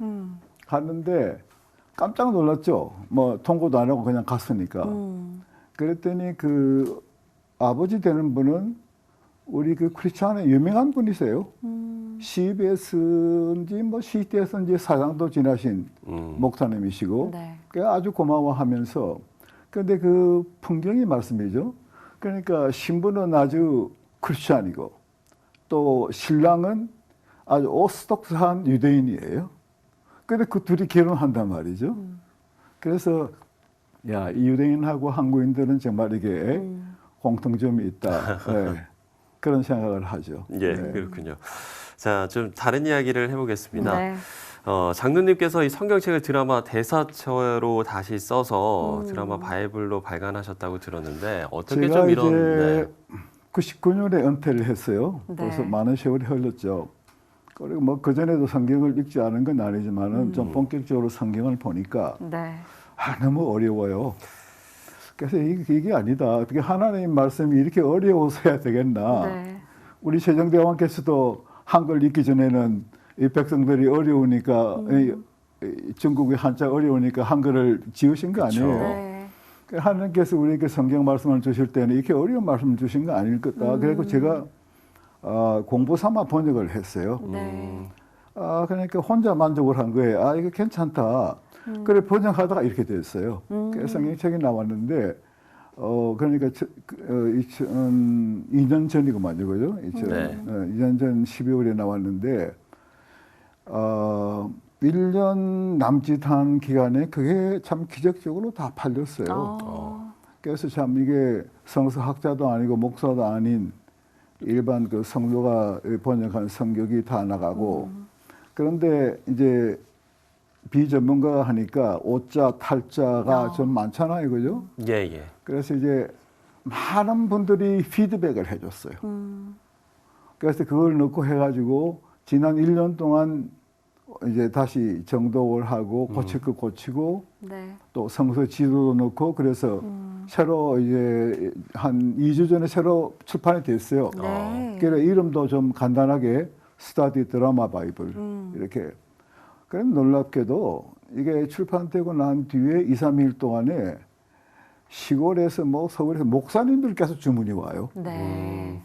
갔는데 깜짝 놀랐죠. 뭐 통보도 안 하고 그냥 갔으니까. 그랬더니 그 아버지 되는 분은 우리 그 크리스찬의 유명한 분이세요. CBS인지 뭐 CTS인지 사장도 지나신 목사님이시고 네. 아주 고마워하면서 그런데 그 풍경이 말씀이죠. 그러니까 신부는 아주 크리스찬이고 또 신랑은 아주 오스톡스한 유대인이에요. 그런데 그 둘이 결혼한단 말이죠. 그래서 야, 이 유대인하고 한국인들은 정말 이게 공통점이 있다. 네. 그런 생각을 하죠. 예, 네. 그렇군요. 자, 좀 다른 이야기를 해보겠습니다. 네. 장로님께서 이 성경책을 드라마 대사처로 다시 써서 드라마 바이블로 발간하셨다고 들었는데 어떻게 제가 좀 이런 이제 99년에 은퇴를 했어요. 네. 그래서 많은 세월이 흘렀죠. 그리고 뭐 그전에도 성경을 읽지 않은 건 아니지만은 좀 본격적으로 성경을 보니까 네. 너무 어려워요. 그래서 이게 아니다. 어떻게 하나님 말씀이 이렇게 어려워서 해야 되겠나. 네. 우리 세종대왕께서도 한글 읽기 전에는 이 백성들이 어려우니까 이 중국의 한자 어려우니까 한글을 지으신 거 아니에요. 네. 하나님께서 우리에게 성경 말씀을 주실 때는 이렇게 어려운 말씀을 주신 거 아닐까. 그래서 제가 공부 삼아 번역을 했어요. 네. 그러니까 혼자 만족을 한 거예요. 이거 괜찮다. 그래 번역하다가 이렇게 됐어요. 성경책이 나왔는데 그러니까 2년 전이구만요, 그죠? 2년 전 12월에 나왔는데 1년 남짓한 기간에 그게 참 기적적으로 다 팔렸어요. 그래서 참 이게 성서학자도 아니고 목사도 아닌 일반 그 성도가 번역한 성격이 다 나가고 그런데 이제 비전문가가 하니까 오자 탈자가 좀 많잖아요, 그죠? 예. 그래서 이제 많은 분들이 피드백을 해줬어요. 그래서 그걸 넣고 해가지고 지난 1년 동안 이제 다시 정독을 하고 고칠 거 고치고 네. 또 성서 지도도 넣고 그래서 새로 이제 한 2주 전에 새로 출판이 됐어요. 네. 그래서 이름도 좀 간단하게 스터디 드라마 바이블 이렇게. 그럼 놀랍게도 이게 출판되고 난 뒤에 2, 3일 동안에 시골에서 뭐 서울에서 목사님들께서 주문이 와요. 네.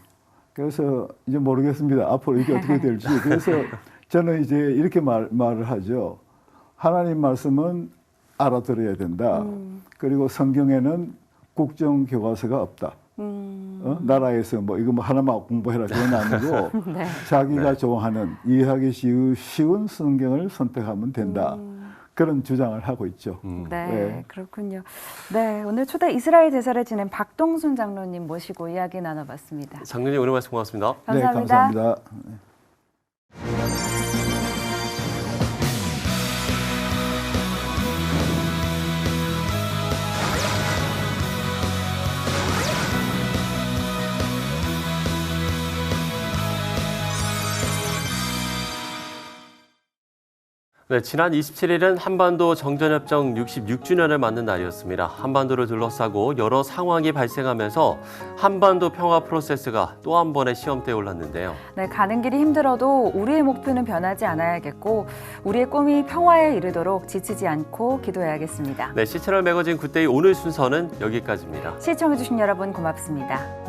그래서 이제 모르겠습니다. 앞으로 이게 어떻게 될지. 그래서 저는 이제 이렇게 말을 하죠. 하나님 말씀은 알아들어야 된다. 그리고 성경에는 국정교과서가 없다. 나라에서 뭐 이거 뭐 하나만 공부해라 그건 아니고 네. 자기가 좋아하는 이해하기 쉬운 성경을 선택하면 된다. 그런 주장을 하고 있죠. 네, 그렇군요. 네, 오늘 초대 이스라엘 제사를 지낸 박동순 장로님 모시고 이야기 나눠봤습니다. 장로님 오늘 말씀 고맙습니다. 감사합니다. 네, 감사합니다. 네, 지난 27일은 한반도 정전협정 66주년을 맞는 날이었습니다. 한반도를 둘러싸고 여러 상황이 발생하면서 한반도 평화 프로세스가 또 한 번의 시험대에 올랐는데요. 네, 가는 길이 힘들어도 우리의 목표는 변하지 않아야겠고 우리의 꿈이 평화에 이르도록 지치지 않고 기도해야겠습니다. 네, 시채널 매거진 굿데이 오늘 순서는 여기까지입니다. 시청해주신 여러분 고맙습니다.